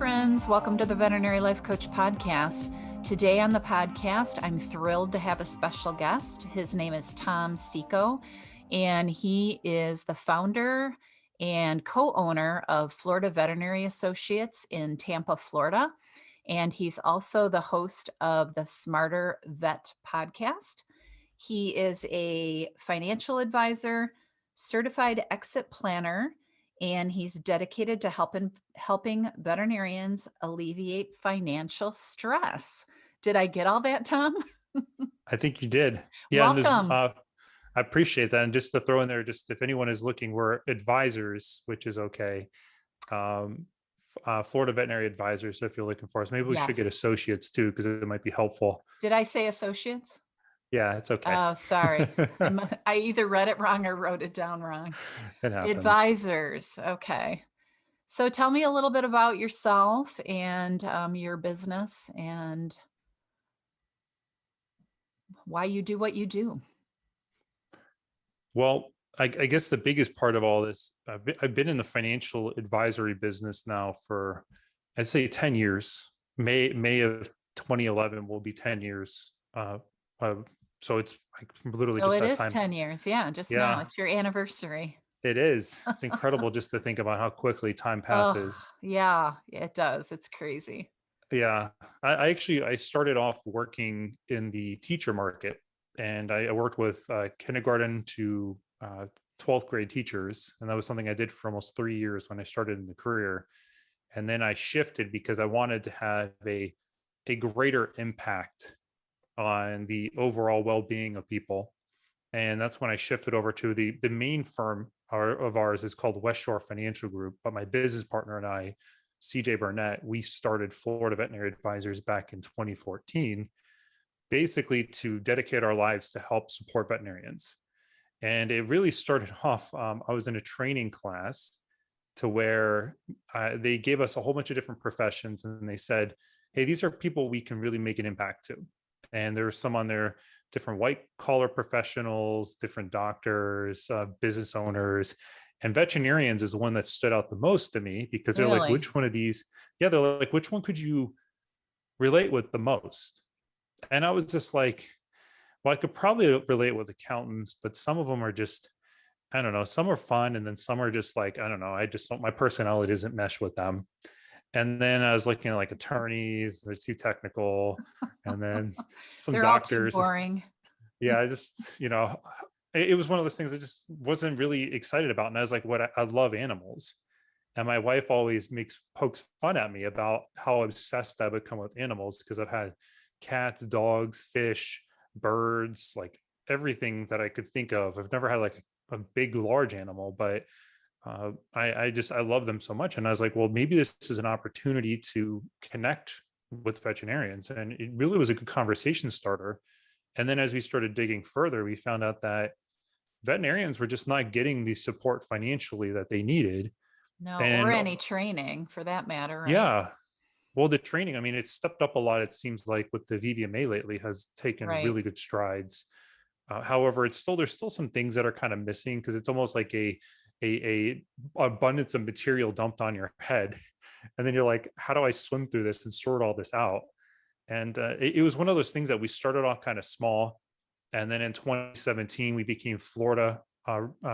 friends. Welcome to the Veterinary Life Coach Podcast. Today on the podcast, I'm thrilled to have a special guest. His name is Tom Seeko, and he is the founder and co-owner of Florida Veterinary Associates in Tampa, Florida. And he's also the host of the Smarter Vet podcast. He is a financial advisor, certified exit planner, and he's dedicated to helping veterinarians alleviate financial stress. Did I get all that, Tom? I think you did. Yeah. Welcome. And I appreciate that. And just to throw in there, just if anyone is looking, we're advisors, which is okay. Florida Veterinary Advisors. So if you're looking for us, maybe we should get associates too, because it might be helpful. Did I say associates? Yeah, it's okay. Oh, sorry. I either read it wrong or wrote it down wrong. It happens. Advisors. Okay. So tell me a little bit about yourself and your business and why you do what you do. Well, I guess the biggest part of all this, I've been in the financial advisory business now for, I'd say 10 years. May of 2011 will be 10 years. So it's like literally just it that is time. 10 years. Yeah. Now it's your anniversary. It is. It's incredible just to think about how quickly time passes. Oh, yeah, it does. It's crazy. Yeah. I started off working in the teacher market, and I worked with kindergarten to 12th grade teachers. And that was something I did for almost 3 years when I started in the career. And then I shifted because I wanted to have a greater impact on the overall well-being of people. And that's when I shifted over to the main firm of ours is called West Shore Financial Group. But my business partner and I, CJ Burnett, we started Florida Veterinary Advisors back in 2014, basically to dedicate our lives to help support veterinarians. And it really started off, I was in a training class to where they gave us a whole bunch of different professions, and they said, hey, these are people we can really make an impact to. And there were some on there, different white collar professionals, different doctors, business owners, and veterinarians is the one that stood out the most to me, because they're like, which one of these? Yeah, they're like, which one could you relate with the most? And I was just like, well, I could probably relate with accountants, but some of them are just, I don't know, some are fun. And then some are just like, I don't know, my personality doesn't mesh with them. And then I was looking at like attorneys, they're too technical. And then some doctors. All too boring. Yeah, I just, it was one of those things I just wasn't really excited about. And I was like, I love animals. And my wife always pokes fun at me about how obsessed I've become with animals, because I've had cats, dogs, fish, birds, like everything that I could think of. I've never had like a big, large animal, but I love them so much. And I was like, well, maybe this is an opportunity to connect with veterinarians. And it really was a good conversation starter. And then as we started digging further, we found out that veterinarians were just not getting the support financially that they needed. No, or any training for that matter. Right? Yeah. Well, the training, I mean, it's stepped up a lot. It seems like with the VBMA lately has taken really good strides. However, there's still some things that are kind of missing, because it's almost like a abundance of material dumped on your head. And then you're like, how do I swim through this and sort all this out? And it was one of those things that we started off kind of small. And then in 2017, we became Florida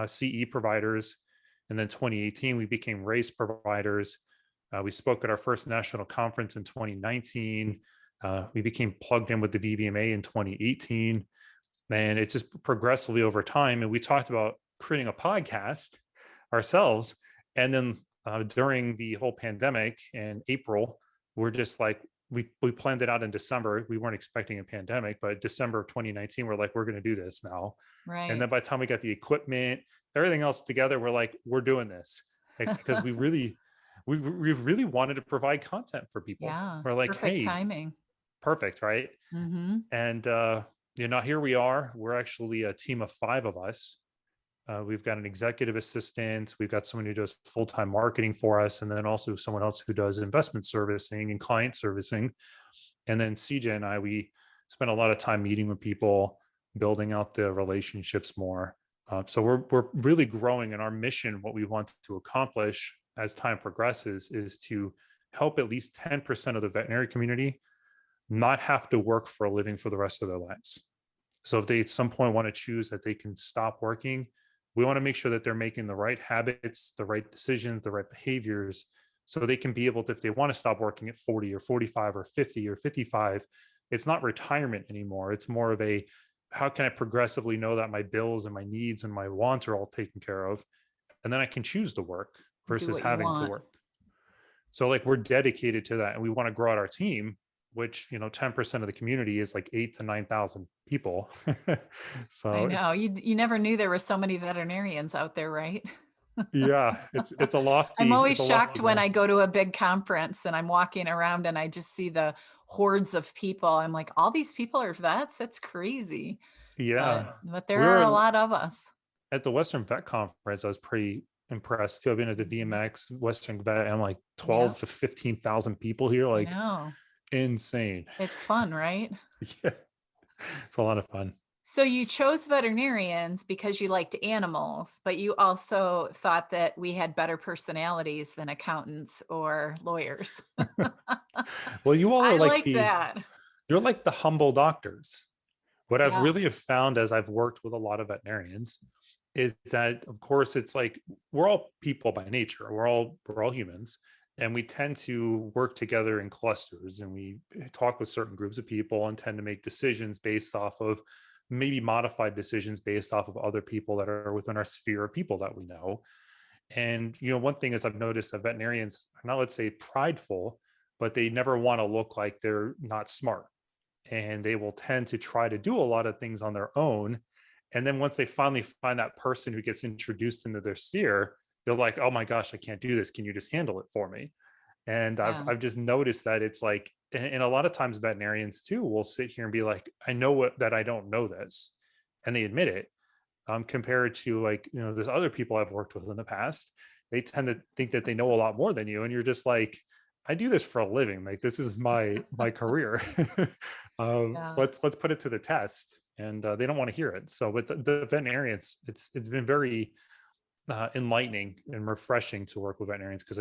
CE providers. And then 2018, we became race providers. We spoke at our first national conference in 2019. We became plugged in with the VBMA in 2018. And it's just progressively over time. And we talked about creating a podcast ourselves. And then during the whole pandemic in April, we're just like, we planned it out in December. We weren't expecting a pandemic, but December of 2019, we're like, we're going to do this now. Right. And then by the time we got the equipment, everything else together, we're like, we're doing this, because we really wanted to provide content for people. Yeah. We're like, perfect hey, timing. Perfect. Right. Mm-hmm. And, here we are. We're actually a team of 5 of us. We've got an executive assistant. We've got someone who does full-time marketing for us, and then also someone else who does investment servicing and client servicing. And then CJ and I, we spend a lot of time meeting with people, building out the relationships more. So we're really growing, and our mission, what we want to accomplish as time progresses, is to help at least 10% of the veterinary community not have to work for a living for the rest of their lives. So if they at some point want to choose that they can stop working, we want to make sure that they're making the right habits, the right decisions, the right behaviors, so they can be able to, if they want to stop working at 40 or 45 or 50 or 55, it's not retirement anymore. It's more of a, how can I progressively know that my bills and my needs and my wants are all taken care of? And then I can choose to work Do versus what you having to want. work. So like we're dedicated to that, and we want to grow out our team, which 10% of the community is like 8 to 9,000 people. I So it's, know. You never knew there were so many veterinarians out there, right? yeah, it's a I'm lofty, always it's a shocked lofty when I goal. go to a big conference and I'm walking around and I just see the hordes of people. I'm like, all these people are vets? That's crazy. Yeah. But there We are a were lot of us. at the Western Vet Conference. I was pretty impressed too. I've been at the Mhm. VMX Western Vet, and like Yeah, 12 to 15,000 people here, I like know. insane. It's fun, right? Yeah, it's a lot of fun. So you chose veterinarians because you liked animals, but you also thought that we had better personalities than accountants or lawyers. Well, you all are I like like that. you're like the humble doctors. What I've Yeah. really have found as I've worked with a lot of veterinarians is that, of course, it's like we're all people by nature. We're all humans, and we tend to work together in clusters, and we talk with certain groups of people and tend to make decisions based off of, maybe modified decisions based off of other people that are within our sphere of people that we know. And one thing is I've noticed that veterinarians are not, let's say, prideful, but they never want to look like they're not smart, and they will tend to try to do a lot of things on their own. And then once they finally find that person who gets introduced into their sphere, they're like, "Oh my gosh, I can't do this. Can you just handle it for me?" And I've Yeah. I've just noticed that it's like, and a lot of times veterinarians too will sit here and be like, "I know that I don't know this," and they admit it. Compared to, like, there's other people I've worked with in the past, they tend to think that they know a lot more than you, and you're just like, I do this for a living. Like, this is my career. Yeah. Let's put it to the test, and they don't want to hear it. So with the veterinarians, it's been very enlightening and refreshing to work with veterinarians, because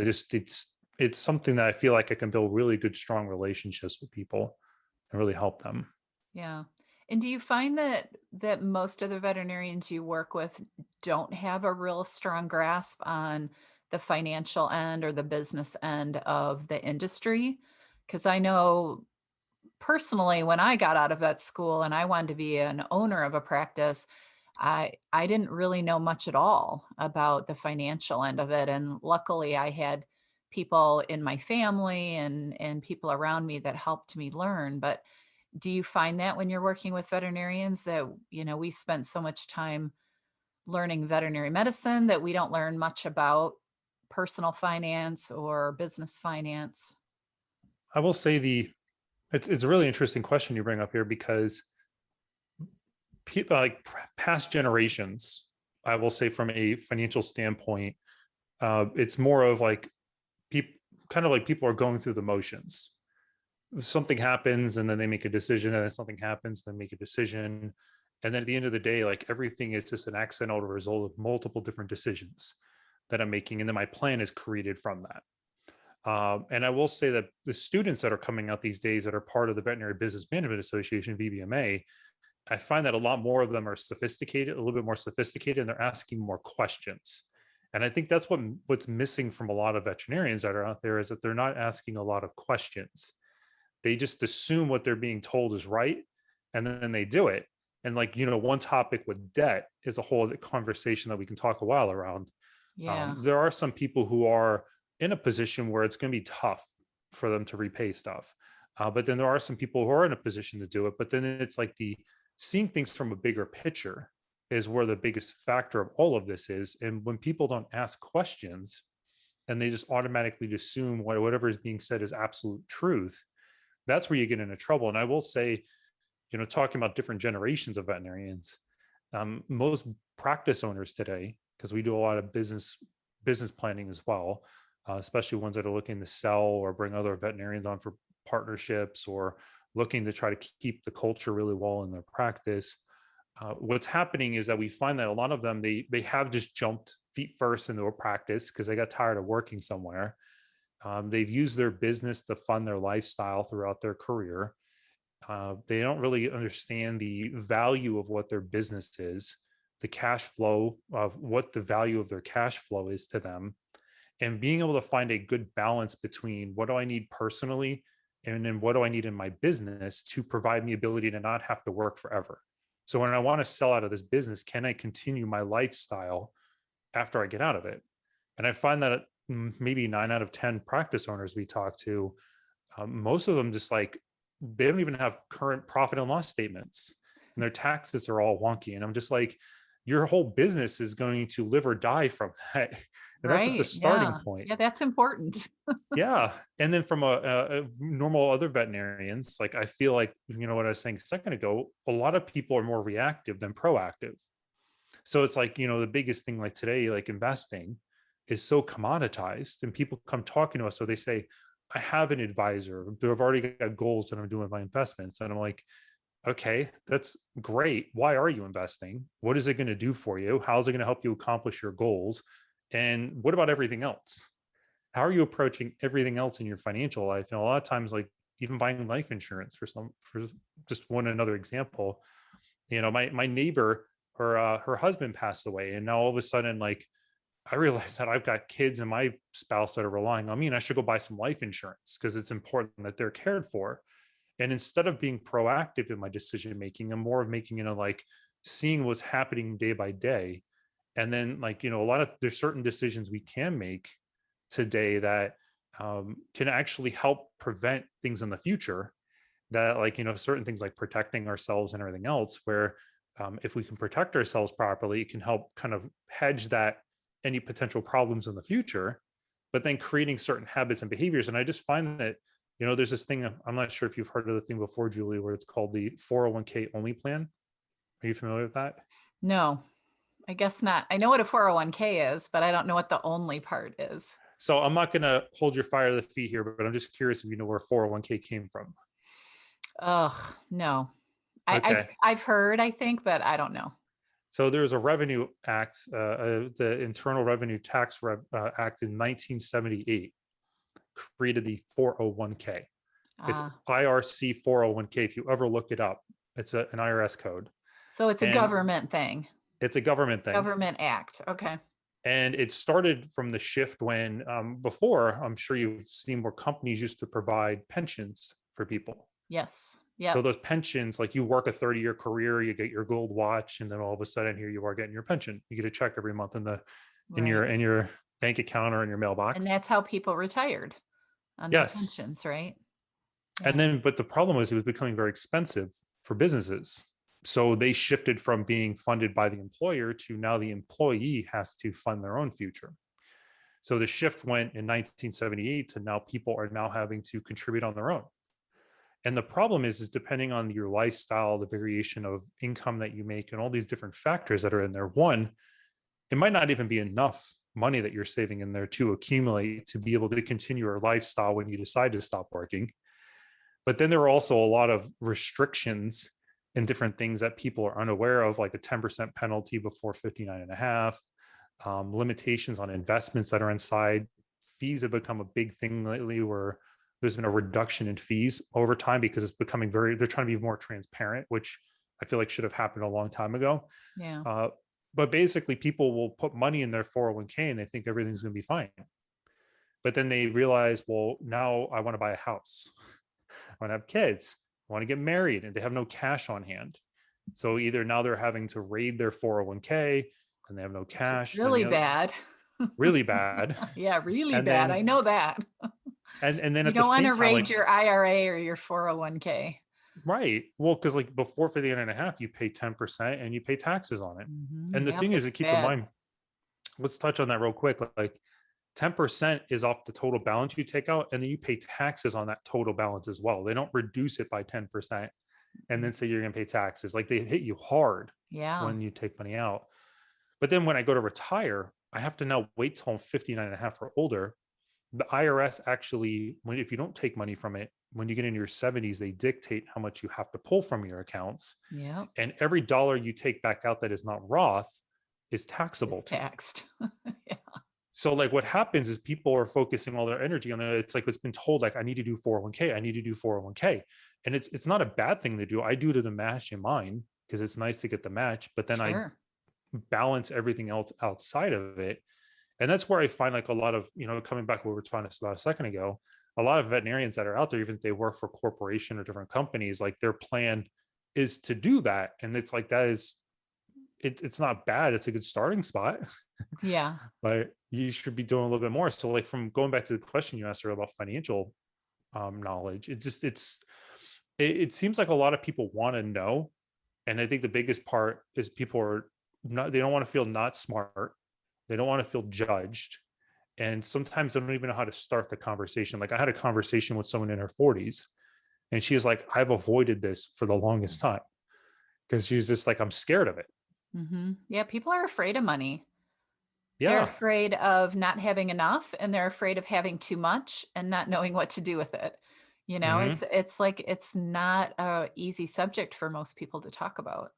it's something that I feel like I can build really good, strong relationships with people and really help them. Yeah. And do you find that most of the veterinarians you work with don't have a real strong grasp on the financial end or the business end of the industry? Because I know personally, when I got out of vet school and I wanted to be an owner of a practice, I didn't really know much at all about the financial end of it. And luckily I had people in my family and people around me that helped me learn. But do you find that when you're working with veterinarians that, we've spent so much time learning veterinary medicine that we don't learn much about personal finance or business finance? I will say it's a really interesting question you bring up here, because people like past generations, I will say, from a financial standpoint, it's more of like people, kind of like people are going through the motions. Something happens and then they make a decision, and then something happens, then make a decision. And then at the end of the day, like, everything is just an accidental result of multiple different decisions that I'm making. And then my plan is created from that. And I will say that the students that are coming out these days that are part of the Veterinary Business Management Association, VBMA, I find that a lot more of them are sophisticated, a little bit more sophisticated, and they're asking more questions. And I think that's what's missing from a lot of veterinarians that are out there, is that they're not asking a lot of questions. They just assume what they're being told is right, and then they do it. And, like, one topic with debt is a whole other conversation that we can talk a while around. Yeah. There are some people who are in a position where it's going to be tough for them to repay stuff. But then there are some people who are in a position to do it. But then it's like the seeing things from a bigger picture is where the biggest factor of all of this is. And when people don't ask questions and they just automatically assume whatever is being said is absolute truth, that's where you get into trouble. And I will say, talking about different generations of veterinarians, most practice owners today, because we do a lot of business planning as well, especially ones that are looking to sell or bring other veterinarians on for partnerships, or looking to try to keep the culture really well in their practice. What's happening is that we find that a lot of them, they have just jumped feet first into a practice because they got tired of working somewhere, They've used their business to fund their lifestyle throughout their career. They don't really understand the value of what their business is, the cash flow of what the value of their cash flow is to them, and being able to find a good balance between what do I need personally and then what do I need in my business to provide me ability to not have to work forever. So when I want to sell out of this business, can I continue my lifestyle after I get out of it? And I find that maybe 9 out of 10 practice owners we talk to, most of them just like they don't even have current profit and loss statements, and their taxes are all wonky. And I'm just like, your whole business is going to live or die from that. And that's just a Right. starting Yeah. point. Yeah, that's important. Yeah. And then from a normal other veterinarians, like I feel like, what I was saying a second ago, a lot of people are more reactive than proactive. So it's like, the biggest thing like today, like investing is so commoditized, and people come talking to us. So they say, I have an advisor, they've already got goals that I'm doing with my investments. And I'm like, okay, that's great. Why are you investing? What is it going to do for you? How is it going to help you accomplish your goals? And what about everything else? How are you approaching everything else in your financial life? And a lot of times, like even buying life insurance for just one another example, my neighbor, her husband passed away, and now all of a sudden, like I realized that I've got kids and my spouse that are relying on me, and I should go buy some life insurance because it's important that they're cared for. And instead of being proactive in my decision making, I'm more of making, like seeing what's happening day by day. And then, like, a lot of there's certain decisions we can make today that can actually help prevent things in the future, that like certain things like protecting ourselves and everything else, where if we can protect ourselves properly, it can help kind of hedge that any potential problems in the future, but then creating certain habits and behaviors. And I just find that there's this thing, I'm not sure if you've heard of the thing before, Julie, where it's called the 401k only plan. Are you familiar with that? No, I guess not. I know what a 401k is, but I don't know what the only part is. So I'm not going to hold your fire to the feet here, but I'm just curious if you know where 401k came from. Ugh, no. I've Okay. I've heard, I think, but I don't know. So there's a Revenue Act, the Internal Revenue Tax Act in 1978 created the 401k. It's Ah, IRC 401k. If you ever look it up, it's an IRS code, so it's a and government thing, it's a government thing. government act. Okay. And it started from the shift when before, I'm sure you've seen where companies used to provide pensions for people. Yes. So Yep. those pensions, like you work a 30-year career, you get your gold watch, and then all of a sudden here you are getting your pension. You get a check every month in Right. your bank account or in your And mailbox. that's how people retired on their Yes. pensions, right? And Yeah. then, but the problem was it was becoming very expensive for businesses. So they shifted from being funded by the employer to now the employee has to fund their own future. So the shift went in 1978 to now people are now having to contribute on their own. And the problem is depending on your lifestyle, the variation of income that you make, and all these different factors that are in there. One, it might not even be enough money that you're saving in there to accumulate to be able to continue your lifestyle when you decide to stop working. But then there are also a lot of restrictions and different things that people are unaware of, like a 10% penalty before 59 and a half, limitations on investments that are inside. Fees have become a big thing lately, where there's been a reduction in fees over time because it's becoming they're trying to be more transparent, which I feel like should have happened a long time ago. Yeah. But basically, people will put money in their 401k and they think everything's going to be fine. But then they realize, well, now I want to buy a house. I want to have kids. I want to get married, and they have no cash on hand. So either now they're having to raid their 401k and they have no Which is cash, then really bad. really bad. Yeah, really And bad. I then know that. and then You at the don't want same to time, raid like, your IRA or your 401k. right. Well, because like before 59 and a half, you pay 10% and you pay taxes on it. And the Yep, thing is to it's keep in bad. mind, let's touch on that real quick. Like 10% is off the total balance you take out, and then you pay taxes on that total balance as well. They don't reduce it by 10% and then say you're going to pay taxes. Like they hit you hard Yeah. when you take money out. But then when I go to retire, I have to now wait till I'm 59 and a half or older. The IRS actually, if you don't take money from it, when you get into your 70s, they dictate how much you have to pull from your accounts. Yep. And every dollar you take back out that is not Roth is taxable It's to you. taxed. Yeah. So like what happens is people are focusing all their energy on it. It's like it's been told like I need to do 401k, I need to do 401k. And it's not a bad thing to do. I do to the match in mine because it's nice to get the match, but then I Sure. balance everything else outside of it. And that's where I find like a lot of, coming back to what we were talking about a second ago, a lot of veterinarians that are out there, even if they work for corporation or different companies, like their plan is to do that. And it's like that is it's not bad. It's a good starting spot, Yeah. but you should be doing a little bit more. So like from going back to the question you asked her about financial knowledge, it seems like a lot of people want to know. And I think the biggest part is people are not, they don't want to feel not smart. They don't want to feel judged. And sometimes they don't even know how to start the conversation. Like I had a conversation with someone in her 40s, and she's like, I've avoided this for the longest time because she's just like, I'm scared of it. Yeah, people are afraid of money. They're Yeah. afraid of not having enough, and they're afraid of having too much and not knowing what to do with it. Hmm. It's like it's not a easy subject for most people to talk about.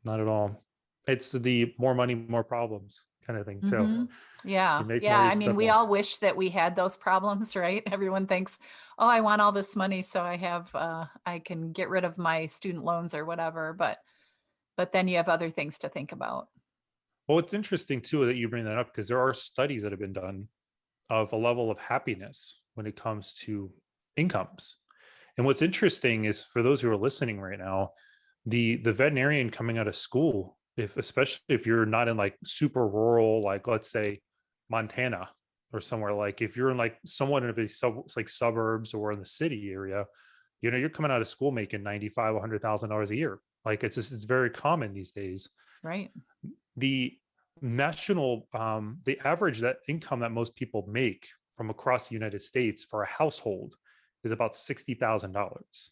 Not at all. It's the more money, more problems kind of thing, too. You Yeah. make Yeah. more, you I mean, spend we more. all wish that we had those problems, right? Everyone thinks, "Oh, I want all this money so I can get rid of my student loans or whatever." But then you have other things to think about. Well, it's interesting, too, that you bring that up because there are studies that have been done of a level of happiness when it comes to incomes. And what's interesting is for those who are listening right now, the veterinarian coming out of school, if especially if you're not in like super rural, like let's say Montana or somewhere, like if you're in like somewhat of a like suburbs or in the city area, you're coming out of school making 95, $100,000 a year. Like it's very common these days. Right. The the average that income that most people make from across the United States for a household is about $60,000.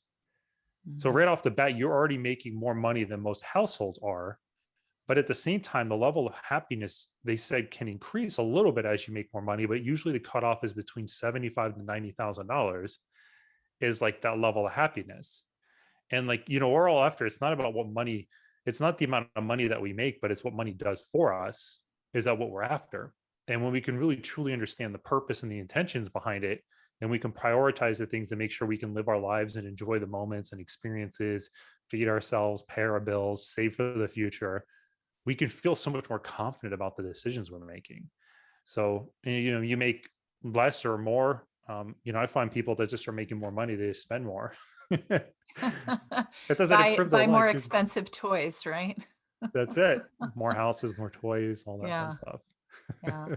So Mhm. right off the bat, you're already making more money than most households are. But at the same time, the level of happiness they said can increase a little bit as you make more money, but usually the cutoff is between 75 to $90,000 is like that level of happiness. And like, we're all after, it's not about what money, it's not the amount of money that we make, but it's what money does for us. Is that what we're after? And when we can really truly understand the purpose and the intentions behind it, and we can prioritize the things to make sure we can live our lives and enjoy the moments and experiences, feed ourselves, pay our bills, save for the future, we can feel so much more confident about the decisions we're making. So, you make less or more. I find people that just are making more money, they just spend more. It doesn't improve their Buy life. more expensive toys, right? That's it. More houses, more toys, all that fun Yeah. stuff. Yeah.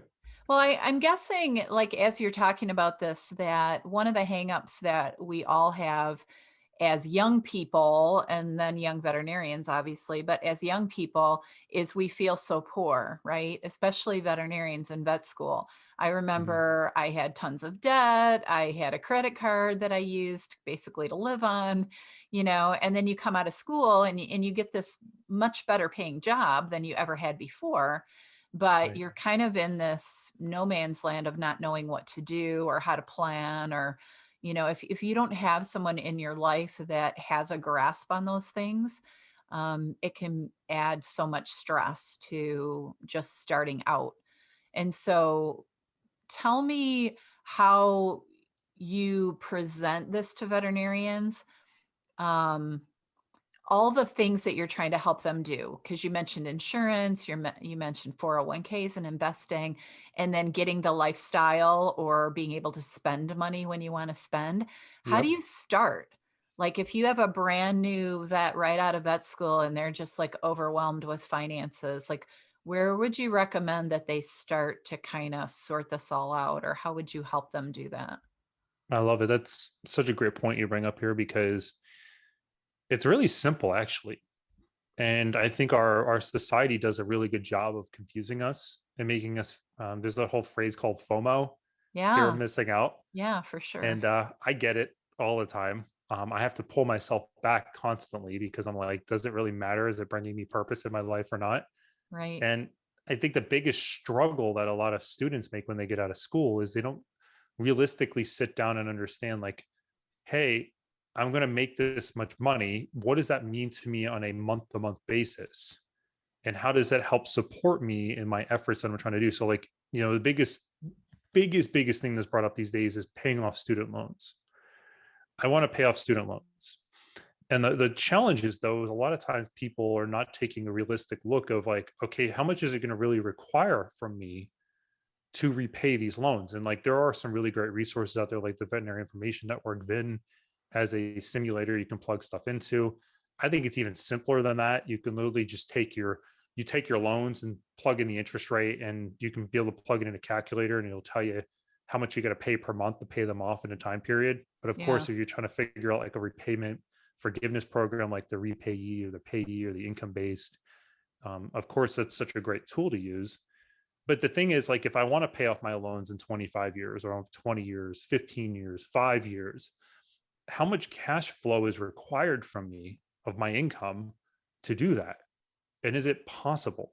Well, I'm guessing, like, as you're talking about this, that one of the hangups that we all have as young people, and then young veterinarians, obviously, but as young people, is we feel so poor, right? Especially veterinarians in vet school. I Mhm. remember I had tons of debt. I had a credit card that I used basically to live on, and then you come out of school and you get this much better paying job than you ever had before, but Right. you're kind of in this no man's land of not knowing what to do or how to plan, or if you don't have someone in your life that has a grasp on those things, it can add so much stress to just starting out. And so tell me how you present this to veterinarians. um, all the things that you're trying to help them do, because you mentioned insurance, you mentioned 401ks and investing, and then getting the lifestyle or being able to spend money when you want to spend. How do Yep. you start? Like if you have a brand new vet right out of vet school and they're just like overwhelmed with finances, like where would you recommend that they start to kind of sort this all out, or how would you help them do that? I love it. That's such a great point you bring up here because it's really simple, actually. And I think our society does a really good job of confusing us and making us. There's that whole phrase called FOMO, fear of Yeah, missing out. yeah, for sure. And I get it all the time. I have to pull myself back constantly because I'm like, does it really matter? Is it bringing me purpose in my life or not? Right. And I think the biggest struggle that a lot of students make when they get out of school is they don't realistically sit down and understand, like, hey, I'm going to make this much money. What does that mean to me on a month to month basis? And how does that help support me in my efforts that I'm trying to do? So, like, the biggest thing that's brought up these days is paying off student loans. I want to pay off student loans. And the challenge is, though, is a lot of times people are not taking a realistic look of like, okay, how much is it going to really require from me to repay these loans? And like, there are some really great resources out there, like the Veterinary Information Network, VIN, has a simulator you can plug stuff into. I think it's even simpler than that. You can literally just take your loans and plug in the interest rate, and you can be able to plug it in a calculator, and it'll tell you how much you got to pay per month to pay them off in a time period. But of Yeah. course, if you're trying to figure out like a repayment forgiveness program like the repayee or the payee or the income based, of course, that's such a great tool to use. But the thing is, like, if I want to pay off my loans in 25 years or 20 years, 15 years, 5 years, how much cash flow is required from me of my income to do that? And is it possible?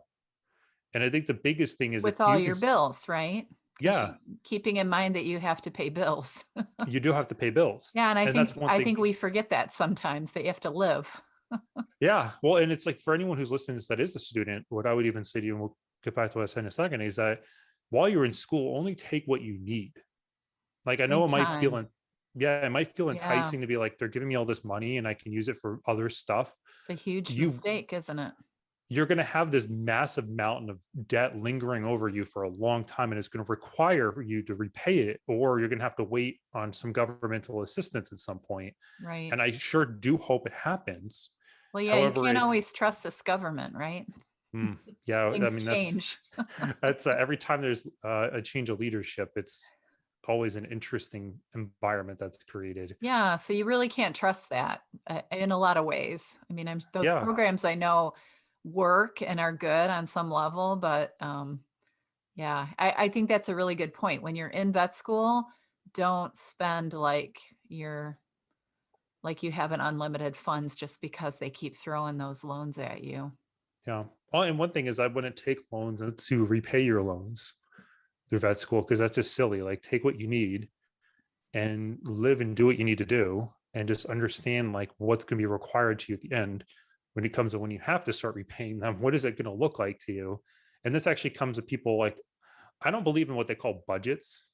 And I think the biggest thing is, if With all you can, your bills, right? 'Cause yeah, keeping in mind that you have to pay bills. you do have to pay bills. Yeah, and I And that's think one I thing. think we forget that sometimes, that you have to live. Yeah. Well, and it's like, for anyone who's listening to this that is a student, what I would even say to you, and we'll get back to what I said in a second, is that while you're in school, only take what you need. Like, I know Big it might time. yeah, it might feel Yeah. enticing to be like, they're giving me all this money and I can use it for other stuff. It's a huge You mistake, isn't it? you're going to have this massive mountain of debt lingering over you for a long time, and it's going to require you to repay it, or you're going to have to wait on some governmental assistance at some point. Right. And I sure do hope it happens. Well, yeah, you However, can't it's always trust this government, right? yeah, I Things mean, change. that's every time there's a change of leadership, it's always an interesting environment that's created. Yeah, so you really can't trust that in a lot of ways. I mean, those Yeah, programs I know work and are good on some level, but yeah, I think that's a really good point. When you're in vet school, don't spend like you have an unlimited funds just because they keep throwing those loans at you. yeah. Oh, and one thing is, I wouldn't take loans to repay your loans through vet school, because that's just silly. Like, take what you need and live and do what you need to do, and just understand like what's going to be required to you at the end when it comes to when you have to start repaying them. What is it going to look like to you? And this actually comes to people like, I don't believe in what they call budgets.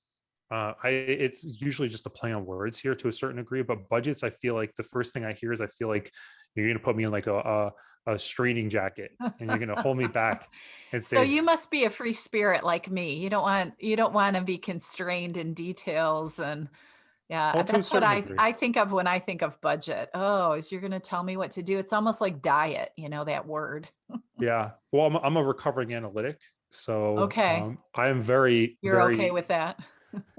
It's usually just a play on words here to a certain degree, but budgets, I feel like the first thing I hear is, I feel like you're going to put me in like a straining jacket, and you're going to hold me back and So say, you must be a free spirit like me. You don't want to be constrained in details, and yeah, well, to a that's what certain degree. I think of when I think of budget. Oh, is you're going to tell me what to do? It's almost like diet, that word. Yeah. Well, I'm a recovering analytic. So Okay, I am very, you're okay very, with that.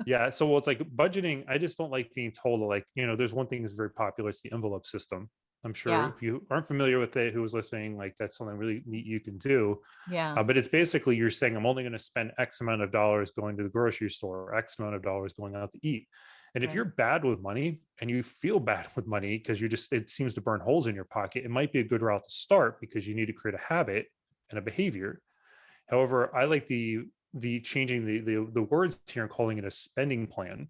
yeah. So, well, it's like budgeting. I just don't like being told, like, there's one thing that's very popular. It's the envelope system. I'm sure Yeah, if you aren't familiar with it, who was listening, like, that's something really neat you can do. yeah, But it's basically, you're saying, I'm only going to spend X amount of dollars going to the grocery store, or X amount of dollars going out to eat. And if you're right. bad with money and you feel bad with money because it seems to burn holes in your pocket, it might be a good route to start, because you need to create a habit and a behavior. However, I like the changing the words here and calling it a spending plan.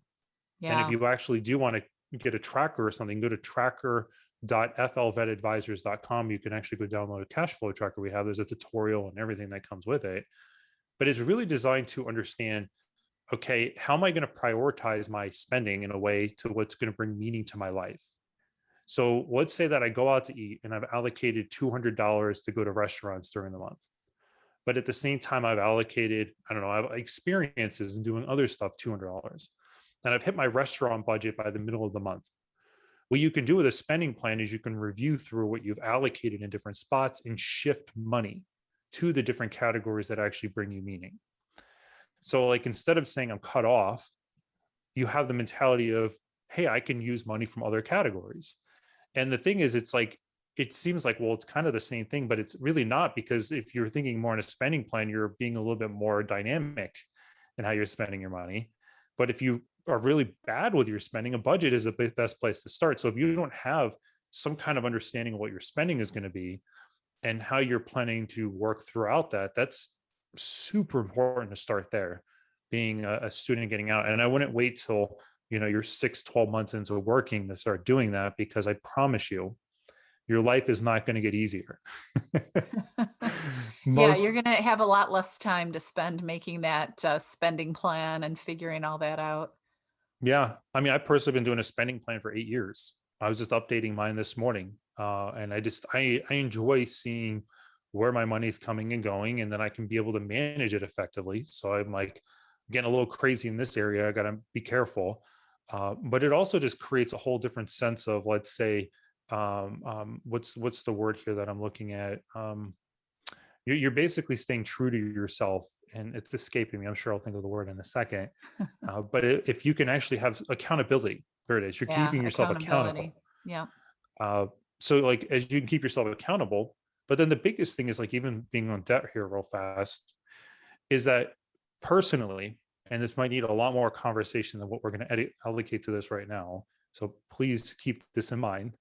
And if Yeah, you actually do want to get a tracker or something, go to tracker.flvetadvisors.com. You can actually go download a cash flow tracker we have. There's a tutorial and everything that comes with it. But it's really designed to understand, okay, how am I going to prioritize my spending in a way to what's going to bring meaning to my life? So let's say that I go out to eat and I've allocated $200 to go to restaurants during the month. But at the same time, I've allocated, I don't know, I have experiences and doing other stuff, $200. And I've hit my restaurant budget by the middle of the month. What you can do with a spending plan is you can review through what you've allocated in different spots and shift money to the different categories that actually bring you meaning. So, like, instead of saying I'm cut off, you have the mentality of, hey, I can use money from other categories. And the thing is, it's like, it seems like, well, it's kind of the same thing, but it's really not, because if you're thinking more in a spending plan, you're being a little bit more dynamic in how you're spending your money. But if you are really bad with your spending, a budget is the best place to start. So if you don't have some kind of understanding of what your spending is going to be and how you're planning to work throughout that, that's super important to start there, being a student getting out. And I wouldn't wait till you're 6-12 months into working to start doing that, because I promise you, your life is not going to get easier. Yeah, Most, you're gonna have a lot less time to spend making that spending plan and figuring all that out. yeah. I mean, I've personally been doing a spending plan for 8 years. I was just updating mine this morning. And I enjoy seeing where my money's coming and going, and then I can be able to manage it effectively. So I'm like getting a little crazy in this area. I got to be careful. But it also just creates a whole different sense of, let's say, what's the word here that I'm looking at? You're basically staying true to yourself, and it's escaping me. I'm sure I'll think of the word in a second. But if you can actually have accountability, there it is. You're Yeah, keeping yourself accountability. accountable. Yeah. Uh, so like as you can keep yourself accountable, but then the biggest thing is like even being on debt here real fast is that personally, and this might need a lot more conversation than what we're going to allocate to this right now. So please keep this in mind.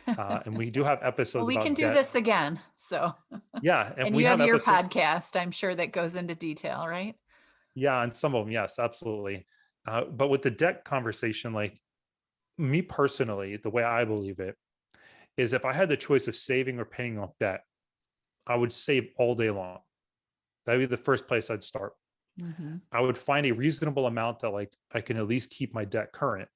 And we do have Well, episodes we can about do debt. this again. So, Yeah, and and we you have have your episodes. podcast, I'm sure that goes into detail, right? Yeah, and some of them, yes, absolutely. But with the debt conversation, like me personally, the way I believe it is if I had the choice of saving or paying off debt, I would save all day long. That'd be the first place I'd start. Hmm. I would find a reasonable amount that like I can at least keep my debt current.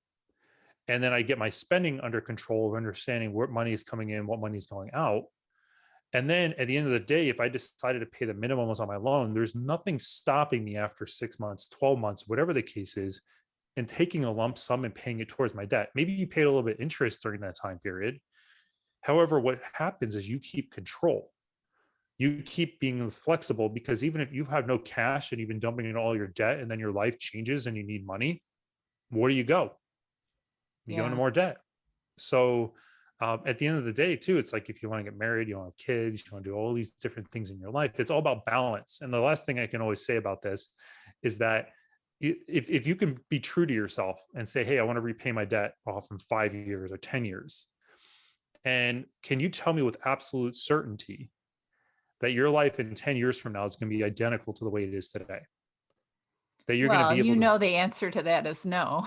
And then I get my spending under control of understanding what money is coming in, what money is going out. And then at the end of the day, if I decided to pay the minimums on my loan, there's nothing stopping me after 6 months, 12 months, whatever the case is, and taking a lump sum and paying it towards my debt. Maybe you paid a little bit interest during that time period. However, what happens is you keep control. You keep being flexible because even if you have no cash and you've been dumping in all your debt and then your life changes and you need money, where do you go? You go into Yeah. more debt. So at the end of the day, too, it's like if you want to get married, you want to have kids, you want to do all these different things in your life. It's all about balance. And the last thing I can always say about this is that if you can be true to yourself and say, hey, I want to repay my debt off in 5 years or 10 years. And can you tell me with absolute certainty that your life in 10 years from now is going to be identical to the way it is today? That you're going to Well, be able to, the answer to that is no.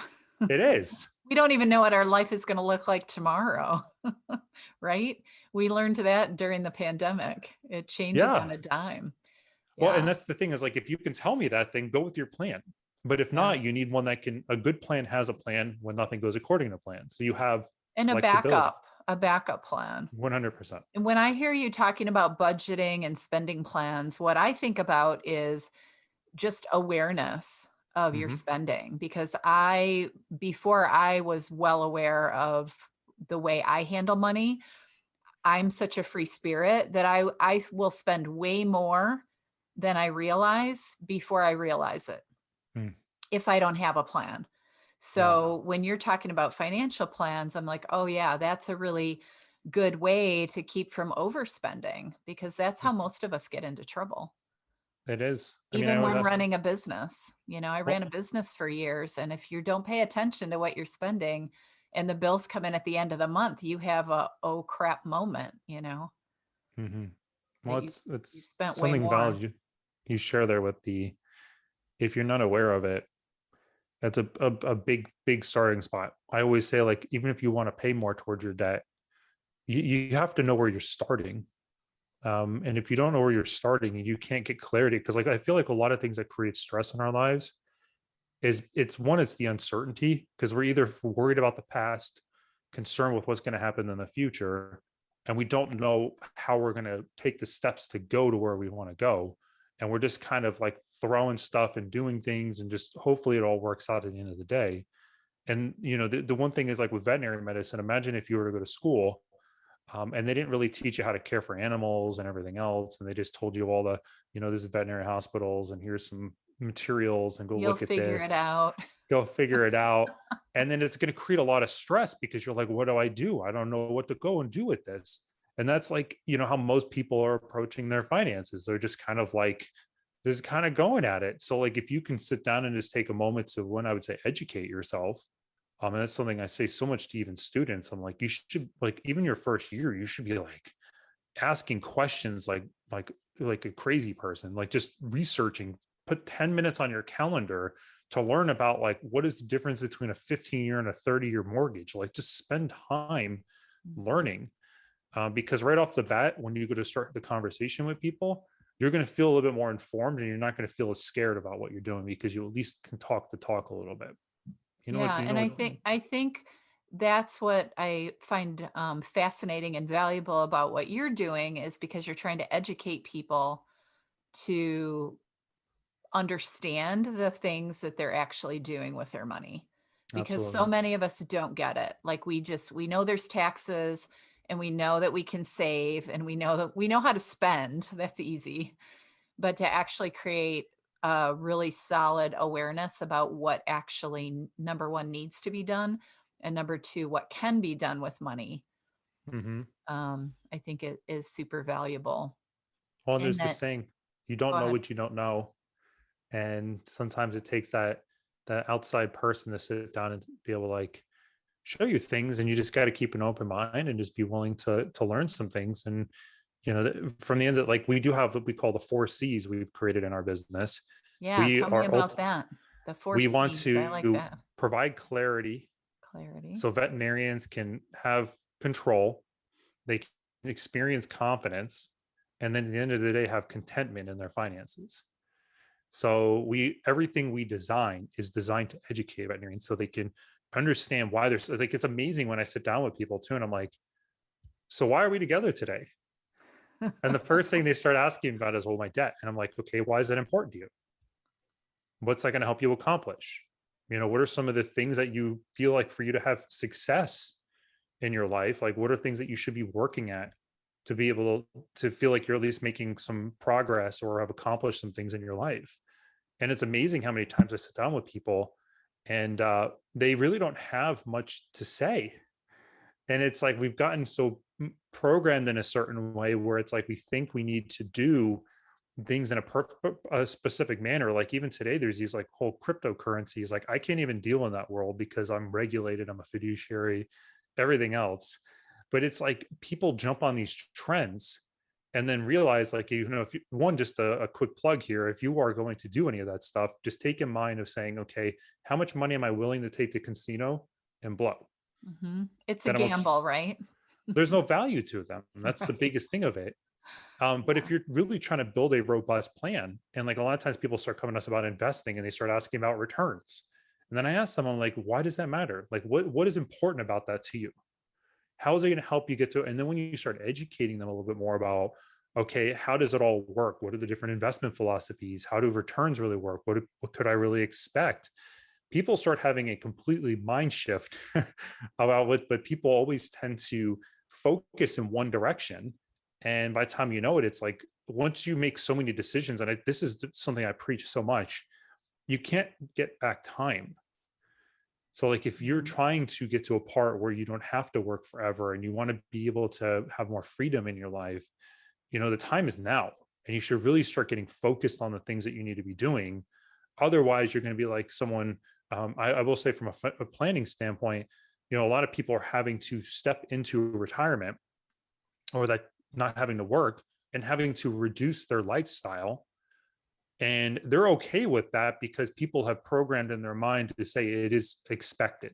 it is. We don't even know what our life is going to look like tomorrow, right? We learned that during the pandemic. It changes on Yeah. a dime. Well, and Yeah. that's the thing is like if you can tell me that, then go with your plan. But if Yeah. not, you need one that can, a good plan has a plan when nothing goes according to plan. So you have And flexibility. a backup plan. 100%. And when I hear you talking about budgeting and spending plans, what I think about is just awareness of your Hmm. spending, because before I was well aware of the way I handle money, I'm such a free spirit that I will spend way more than I realize before I realize it Mm, if I don't have a plan. yeah. So when you're talking about financial plans, I'm like, oh yeah, that's a really good way to keep from overspending, because that's how most of us get into trouble. It is. I mean, I Even always when ask, running a business, I ran a well, business for years, and if you don't pay attention to what you're spending and the bills come in at the end of the month, you have a oh crap moment, hmm, that well, you you it's spent way something more. valid you share there with the, if you're not aware of it, that's a big starting spot. I always say, like, even if you want to pay more towards your debt, you have to know where you're starting. And if you don't know where you're starting, you can't get clarity. Because like I feel like a lot of things that create stress in our lives is it's the uncertainty, because we're either worried about the past, concerned with what's going to happen in the future, and we don't know how we're going to take the steps to go to where we want to go. And we're just kind of like throwing stuff and doing things and just hopefully it all works out at the end of the day. And the one thing is like with veterinary medicine, imagine if you were to go to school, and they didn't really teach you how to care for animals and everything else. And they just told you all the, this is veterinary hospitals and here's some materials and go You'll look at figure this, it out. go figure it out. And then it's going to create a lot of stress because you're like, what do I do? I don't know what to go and do with this. And that's like, how most people are approaching their finances. They're just kind of like, this is kind of going at it. So like, if you can sit down and just take a moment to, when I would say, educate yourself. And that's something I say so much to even students. I'm like, you should, like, even your first year, you should be like asking questions like a crazy person, like just researching, put 10 minutes on your calendar to learn about like what is the difference between a 15-year and a 30-year mortgage. Like just spend time Mhm. learning. Because right off the bat, when you go to start the conversation with people, you're going to feel a little bit more informed, and you're not going to feel as scared about what you're doing because you at least can talk the talk a little bit. Yeah, You know and what? I think that's what I find fascinating and valuable about what you're doing is because you're trying to educate people to understand the things that they're actually doing with their money. Because so Absolutely. many of us don't get it. Like we know there's taxes and we know that we can save and we know how to spend. That's easy. But to actually create a really solid awareness about what actually number one needs to be done and number two what can be done with money, Hmm. I think it is super valuable. Well, and And there's this that saying, you go don't know ahead. what you don't know. And sometimes it takes that outside person to sit down and be able to like show you things, and you just got to keep an open mind and just be willing to learn some things. And from the end of, like, we do have what we call the 4 C's we've created in our business. Yeah, We tell me are about that. The four we want C's. I like to that. provide clarity Clarity. so veterinarians can have control, they can experience confidence, and then at the end of the day have contentment in their finances. So everything we design is designed to educate veterinarians so they can understand why there's like, it's amazing when I sit down with people too, and I'm like, so why are we together today? And the first thing they start asking about is, well, my debt. And I'm like, okay, why is that important to you? What's that going to help you accomplish? What are some of the things that you feel like for you to have success in your life? Like, what are things that you should be working at to be able to feel like you're at least making some progress or have accomplished some things in your life? And it's amazing how many times I sit down with people, and they really don't have much to say. And it's like we've gotten so programmed in a certain way where it's like we think we need to do things in a specific manner. Like even today, there's these like whole cryptocurrencies. Like I can't even deal in that world because I'm regulated, I'm a fiduciary, everything else. But it's like people jump on these trends and then realize, like, if you, one, just a quick plug here, if you are going to do any of that stuff, just take in mind of saying, okay, how much money am I willing to take to casino and blow? It's a That I'm okay. gamble, right? There's no value to them. That's the Right. biggest thing of it. But Yeah. if you're really trying to build a robust plan, and like a lot of times people start coming to us about investing and they start asking about returns. And then I ask them, I'm like, why does that matter? Like, what is important about that to you? How is it going to help you get to? And then when you start educating them a little bit more about, okay, how does it all work? What are the different investment philosophies? How do returns really work? What could I really expect? People start having a completely mind shift about what, but people always tend to focus in one direction. And by the time you know it, it's like once you make so many decisions, and this is something I preach so much, you can't get back time. So, like, if you're Mhm. trying to get to a part where you don't have to work forever and you want to be able to have more freedom in your life, the time is now. And you should really start getting focused on the things that you need to be doing. Otherwise, you're going to be like someone, I will say from a planning standpoint, a lot of people are having to step into retirement, or that not having to work and having to reduce their lifestyle, and they're okay with that because people have programmed in their mind to say it is expected.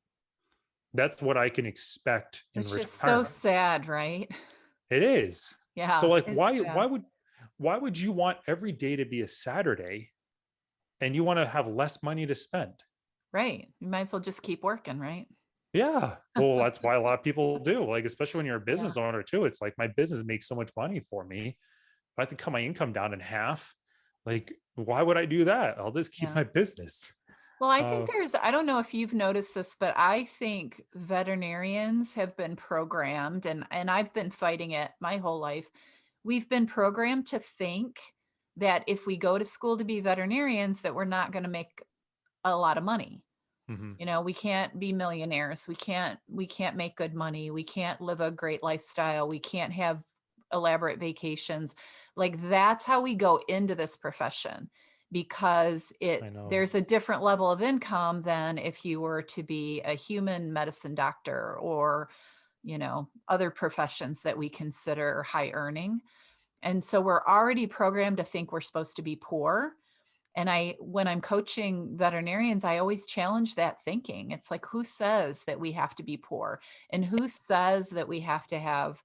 That's what I can expect in It's just so retirement. sad, right? It is. So Yeah, like it's why sad. would you want every day to be a Saturday and you want to have less money to spend? Right. You might as well just keep working, right? Yeah. Well, that's why a lot of people do. Like, especially when you're a Yeah. business owner too. It's like my business makes so much money for me. If I have to cut my income down in half, like why would I do that? I'll just keep Yeah. my business. Well, I think Uh, I don't know if you've noticed this, but I think veterinarians have been programmed and I've been fighting it my whole life. We've been programmed to think that if we go to school to be veterinarians that we're not going to make a lot of money. mhm. You know, we can't be millionaires. We can't make good money. We can't live a great lifestyle. We can't have elaborate vacations. Like that's how we go into this profession because I know. there's a different level of income than if you were to be a human medicine doctor or, other professions that we consider high earning. And so we're already programmed to think we're supposed to be poor, and when I'm coaching veterinarians, I always challenge that thinking. It's like, who says that we have to be poor? And who says that we have to have,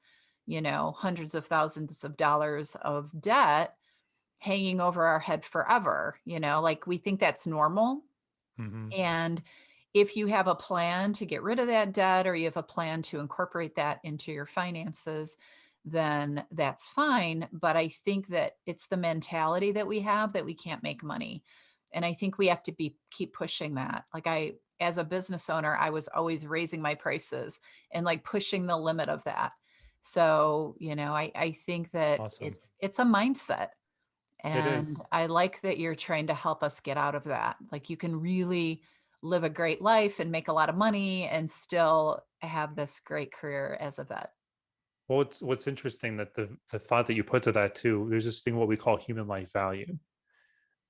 hundreds of thousands of dollars of debt? hanging over our head forever, like we think that's normal. Hmm. And if you have a plan to get rid of that debt, or you have a plan to incorporate that into your finances, then that's fine. But I think that it's the mentality that we have that we can't make money. And I think we have to keep pushing that. Like as a business owner, I was always raising my prices and like pushing the limit of that. So, I think that Awesome. it's a mindset. It And is. I like that you're trying to help us get out of that. Like you can really live a great life and make a lot of money and still have this great career as a vet. Well, what's interesting that the thought that you put to that too, there's this thing what we call human life value.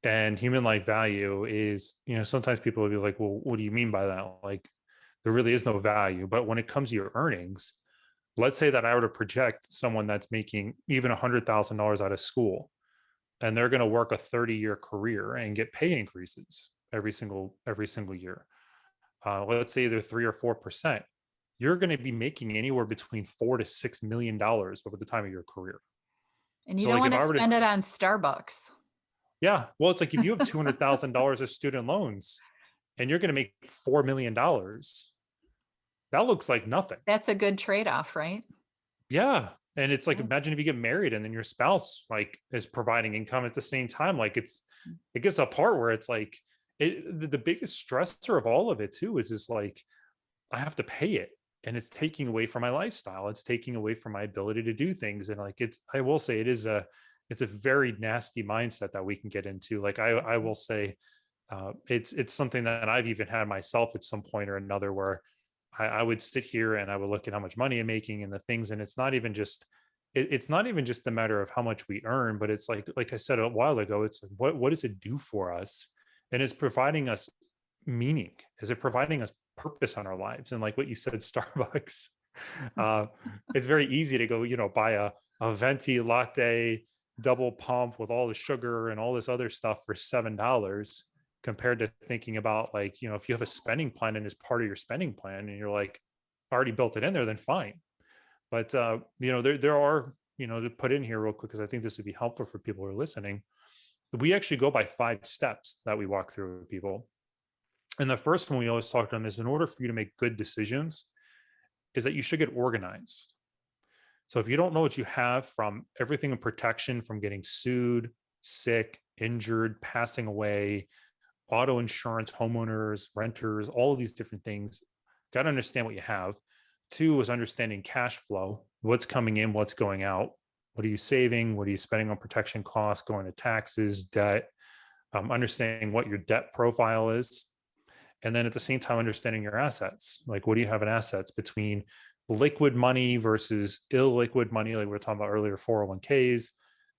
And human life value is, sometimes people will be like, well, what do you mean by that? Like, there really is no value. But when it comes to your earnings, let's say that I were to project someone that's making even $100,000 out of school, and they're going to work a 30-year career and get pay increases every single year. Let's say they're 3 or 4%. You're going to be making anywhere between $4 to $6 million over the time of your career. And you So, don't like, if want to I were to, spend it on Starbucks. yeah, well, it's like if you have $200,000 of student loans and you're going to make $4 million, that looks like nothing. That's a good trade-off, right? Yeah. And it's like, Yeah. imagine if you get married and then your spouse like is providing income at the same time. Like it gets a part where it's like the biggest stressor of all of it too is like I have to pay it, and it's taking away from my lifestyle. It's taking away from my ability to do things. And like I will say it's a very nasty mindset that we can get into. Like I will say it's something that I've even had myself at some point or another where I would sit here and I would look at how much money I'm making and the things, and it's not even just it's not even just a matter of how much we earn, but it's like I said a while ago, it's like, what does it do for us, and is providing us meaning? Is it providing us purpose on our lives? And like what you said, Starbucks, uh, it's very easy to go, buy a venti latte double pump with all the sugar and all this other stuff for $7, compared to thinking about like, if you have a spending plan and is part of your spending plan and you're like already built it in there, then fine. But there are, to put in here real quick, because I think this would be helpful for people who are listening. We actually go by 5 steps that we walk through with people. And the first one we always talk to them is, in order for you to make good decisions, is that you should get organized. So if you don't know what you have, from everything in protection, from getting sued, sick, injured, passing away, auto insurance, homeowners, renters, all of these different things, got to understand what you have. 2 is understanding cash flow, what's coming in, what's going out. What are you saving? What are you spending on protection costs, going to taxes, debt, understanding what your debt profile is. And then at the same time, understanding your assets. Like, what do you have in assets, between liquid money versus illiquid money, like we were talking about earlier, 401ks,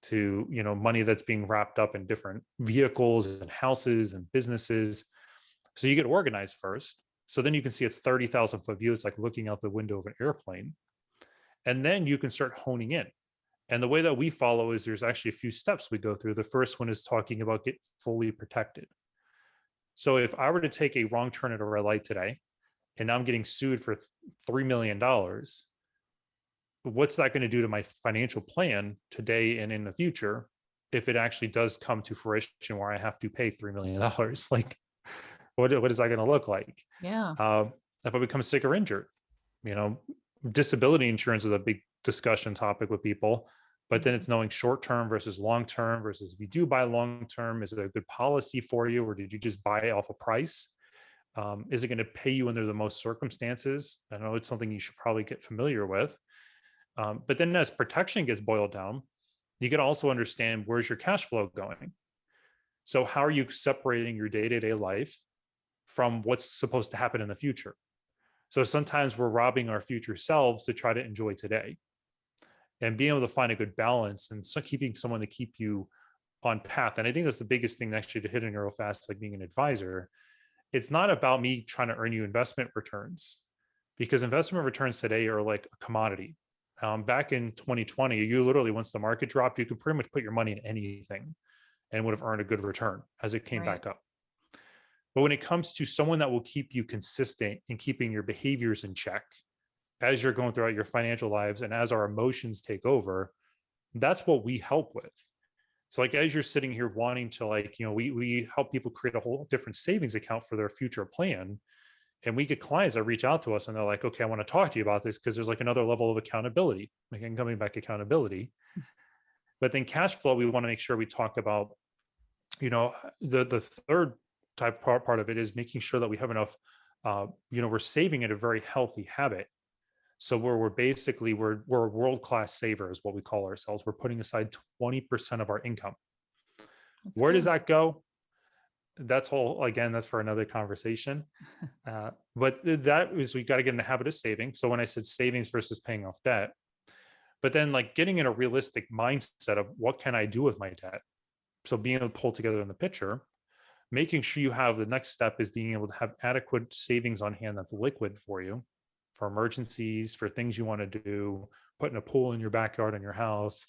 to money that's being wrapped up in different vehicles and houses and businesses. So you get organized first. So then you can see a 30,000-foot view. It's like looking out the window of an airplane. And then you can start honing in. And the way that we follow is there's actually a few steps we go through. The first one is talking about get fully protected. So if I were to take a wrong turn at a red light today, and I'm getting sued for $3 million, what's that going to do to my financial plan today and in the future if it actually does come to fruition where I have to pay $3 million? Like, what is that going to look like? Yeah. If I become sick or injured, disability insurance is a big discussion topic with people, but then it's knowing short-term versus long-term, versus if you do buy long-term, is it a good policy for you, or did you just buy it off a price? Is it going to pay you under the most circumstances? I know it's something you should probably get familiar with. But then as protection gets boiled down, you can also understand, where's your cash flow going? So how are you separating your day-to-day life from what's supposed to happen in the future? So sometimes we're robbing our future selves to try to enjoy today. And being able to find a good balance, and so keeping someone to keep you on path. And I think that's the biggest thing, actually, to hit on real fast, like being an advisor. It's not about me trying to earn you investment returns, because investment returns today are like a commodity. Back in 2020, you literally, once the market dropped, you could pretty much put your money in anything and would have earned a good return as it came back up. But when it comes to someone that will keep you consistent in keeping your behaviors in check as you're going throughout your financial lives and as our emotions take over, that's what we help with. So like, as you're sitting here wanting to like, we help people create a whole different savings account for their future plan. And we get clients that reach out to us and they're like, okay, I want to talk to you about this because there's like another level of accountability, like coming back accountability. But then cash flow, we want to make sure we talk about, the third part of it is making sure that we have enough, we're saving at a very healthy habit. So where we're a world-class saver is what we call ourselves. We're putting aside 20% of our income. That's Where does good. that go? That's for another conversation. But that is, we got to get in the habit of saving. So when I said savings versus paying off debt, but then like getting in a realistic mindset of what can I do with my debt? So being able to pull together in the picture, making sure you have the next step is being able to have adequate savings on hand that's liquid for you, for emergencies, for things you want to do, putting a pool in your backyard in your house,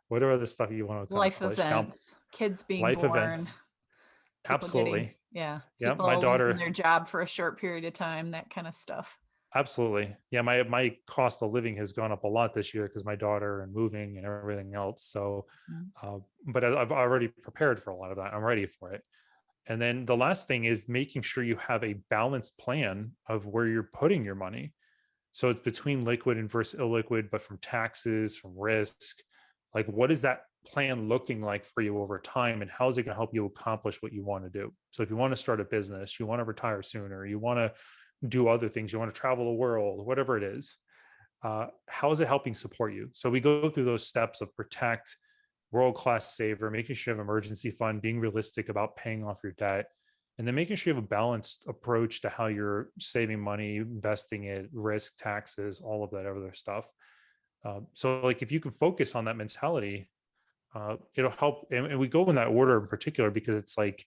whatever the stuff you want to Life accomplish. Down events, kids being life born, events. people getting, Absolutely. yeah, Yeah. My people losing daughter, their job for a short period of time, that kind of stuff. absolutely. Yeah. My cost of living has gone up a lot this year because my daughter and moving and everything else. So, Mm. but I've already prepared for a lot of that. I'm ready for it. And then the last thing is making sure you have a balanced plan of where you're putting your money. So it's between liquid and versus illiquid, but from taxes, from risk. Like, what is that plan looking like for you over time? And how is it going to help you accomplish what you want to do? So if you want to start a business, you want to retire sooner, you want to do other things, you want to travel the world, whatever it is, how is it helping support you? So we go through those steps of protect, world-class saver, making sure you have emergency fund, being realistic about paying off your debt, and then making sure you have a balanced approach to how you're saving money, investing it, risk, taxes, all of that other stuff. So like if you can focus on that mentality, it'll help. And we go in that order in particular because it's like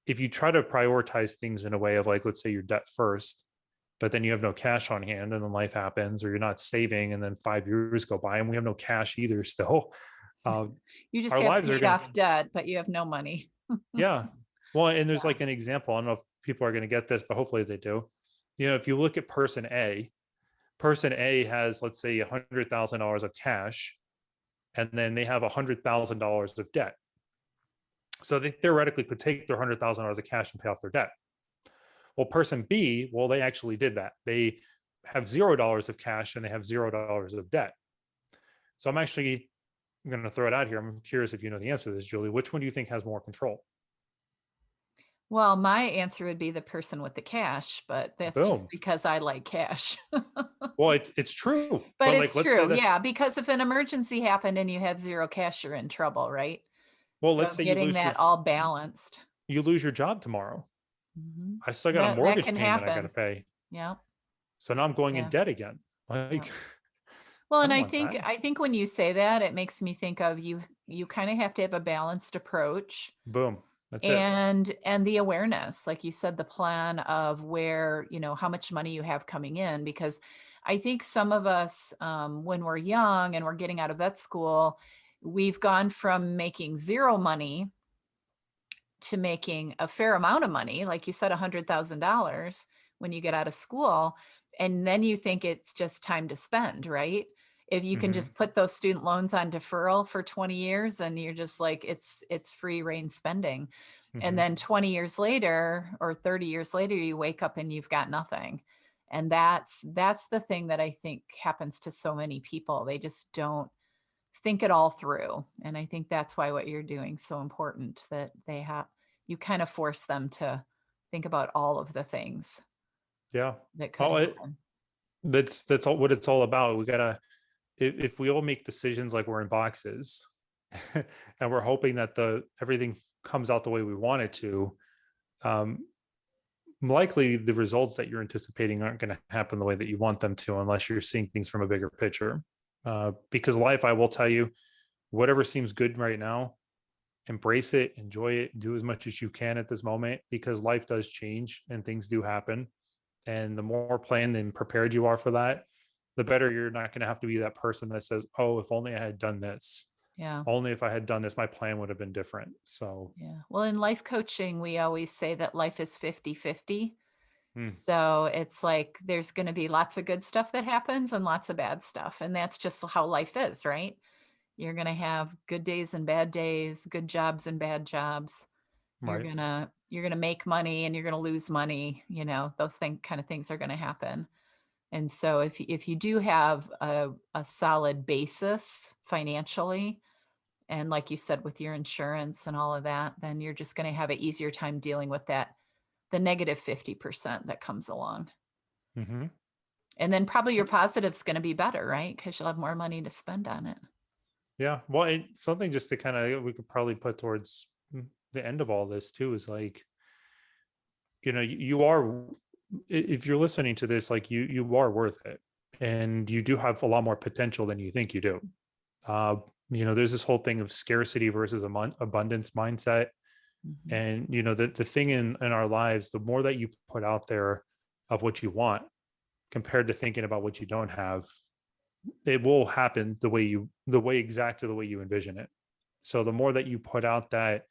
if you try to prioritize things in a way of like, let's say your debt first, but then you have no cash on hand and then life happens, or you're not saving and then 5 years go by and we have no cash either still. Uh, You just our have lives are paid going to, off debt, but you have no money. yeah. Well, and there's Yeah. like an example. I don't know if people are going to get this, but hopefully they do. If you look at person A has, let's say, $100,000 of cash, and then they have $100,000 of debt. So they theoretically could take their $100,000 of cash and pay off their debt. Well, person B, well, they actually did that. They have $0 of cash and they have $0 of debt. So I'm going to throw it out here. I'm curious if you know the answer to this, Julie. Which one do you think has more control? Well, my answer would be the person with the cash, but that's just Boom. because I like cash. Well, it's true. But But it's like, let's say true. that, Yeah, because if an emergency happened and you have zero cash, you're in trouble, right? well, So let's say getting that all balanced. you lose your job tomorrow. Mhm. I still got a That mortgage can payment I got to happen. pay. Yeah. So now I'm going in Yeah. debt again. Yeah. Like, Well, I and don't I want think that. I think when you say that, it makes me think of you kind of have to have a balanced approach Boom. That's it. and the awareness, like you said, the plan of where, how much money you have coming in, because I think some of us, when we're young and we're getting out of vet school, we've gone from making zero money to making a fair amount of money, like you said, $100,000 when you get out of school. And then you think it's just time to spend, right? If you can Hmm. just put those student loans on deferral for 20 years and you're just like, it's free reign spending. And Hmm. then 20 years later or 30 years later, you wake up and you've got nothing. And that's the thing that I think happens to so many people. They just don't think it all through. And I think that's why what you're doing is so important, that you kind of force them to think about all of the things Yeah. that could Oh, happen. that's all what it's all about. We gotta, if we all make decisions like we're in boxes and we're hoping that everything comes out the way we want it to, um, likely the results that you're anticipating aren't going to happen the way that you want them to unless you're seeing things from a bigger picture. Because life, I will tell you, whatever seems good right now, embrace it, enjoy it, do as much as you can at this moment, because life does change and things do happen. And the more planned and prepared you are for that, the better. You're not going to have to be that person that says, oh, if only I had done this, Yeah. only if I had done this, my plan would have been different. So, Yeah. Well, in life coaching, we always say that life is 50-50. hmm, So it's like there's going to be lots of good stuff that happens and lots of bad stuff. And that's just how life is, right? You're going to have good days and bad days, good jobs and bad jobs. You're Right. going to make money and you're going to lose money, those kind of things are going to happen. And so if you do have a solid basis financially, and like you said, with your insurance and all of that, then you're just going to have an easier time dealing with the negative 50% that comes along. Hmm. And then probably your positive's going to be better, right? Because you'll have more money to spend on it. Yeah. Well, something just to kind of, we could probably put towards the end of all this too is like, you are, if you're listening to this, like you are worth it, and you do have a lot more potential than you think you do. Uh, there's this whole thing of scarcity versus abundance mindset. Mhm. And the thing in our lives, the more that you put out there of what you want compared to thinking about what you don't have, it will happen exactly the way you envision it. So the more that you put out that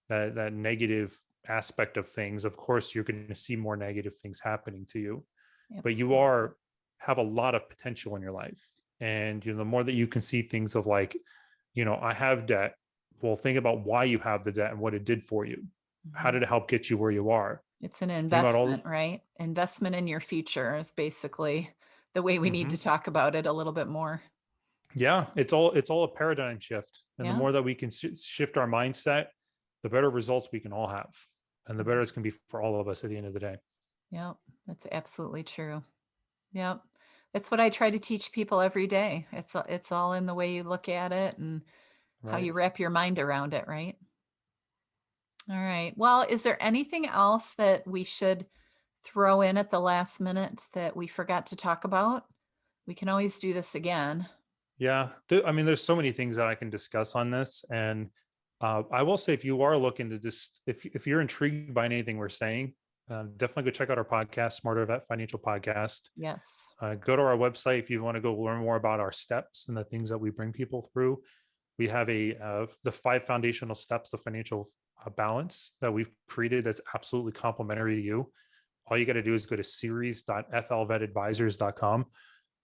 negative aspect of things, of course you're going to see more negative things happening to you. But you Absolutely. are have a lot of potential in your life. And the more that you can see things of like, I have debt. Well, think about why you have the debt and what it did for you. How Mhm. did it help get you where you are? It's an Think about all. investment, right? Investment in your future is basically the way we need to Mhm. talk about it a little bit more. Yeah, it's all a paradigm shift. And the Yeah. more that we can shift our mindset, the better results we can all have. And the better it's going to be for all of us at the end of the day. Yeah. That's absolutely true. Yep. It's what I try to teach people every day. It's all in the way you look at it and how Right. you wrap your mind around it, right? All right. Well, is there anything else that we should throw in at the last minute that we forgot to talk about? We can always do this again. Yeah, I mean, there's so many things that I can discuss on this, and I will say, if you are looking to just, if you're intrigued by anything we're saying, definitely go check out our podcast, Smarter Vet Financial Podcast. Yes. Go to our website if you want to go learn more about our steps and the things that we bring people through. We have the 5 foundational steps of financial balance that we've created that's absolutely complementary to you. All you got to do is go to series.flvetadvisors.com,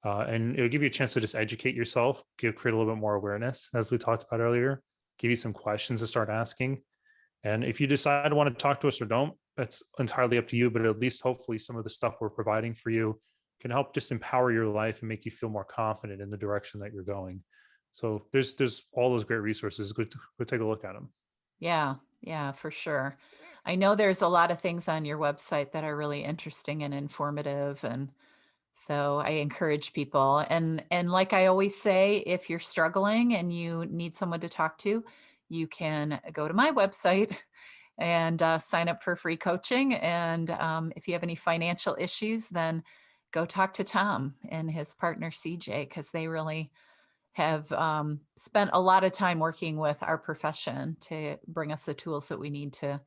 and it'll give you a chance to just educate yourself, create a little bit more awareness, as we talked about earlier, give you some questions to start asking. And if you decide to want to talk to us or don't, that's entirely up to you. But at least hopefully some of the stuff we're providing for you can help just empower your life and make you feel more confident in the direction that you're going. So there's all those great resources. Go take a look at them. Yeah. Yeah, for sure. I know there's a lot of things on your website that are really interesting and informative, and so I encourage people. And like I always say, if you're struggling and you need someone to talk to, you can go to my website and sign up for free coaching. And if you have any financial issues, then go talk to Tom and his partner CJ, because they really have spent a lot of time working with our profession to bring us the tools that we need to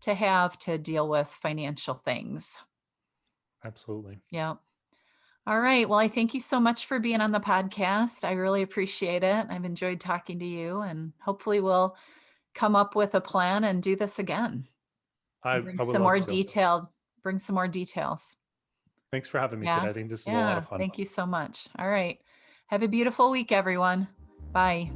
have to deal with financial things. Absolutely. Yeah. All right. Well, I thank you so much for being on the podcast. I really appreciate it. I've enjoyed talking to you, and hopefully we'll come up with a plan and do this again. Bring I would some love more to. detailed, bring some more details. Thanks for having me today. Yeah. I think this was a lot Yeah. of fun. Thank you so much. All right. Have a beautiful week, everyone. Bye.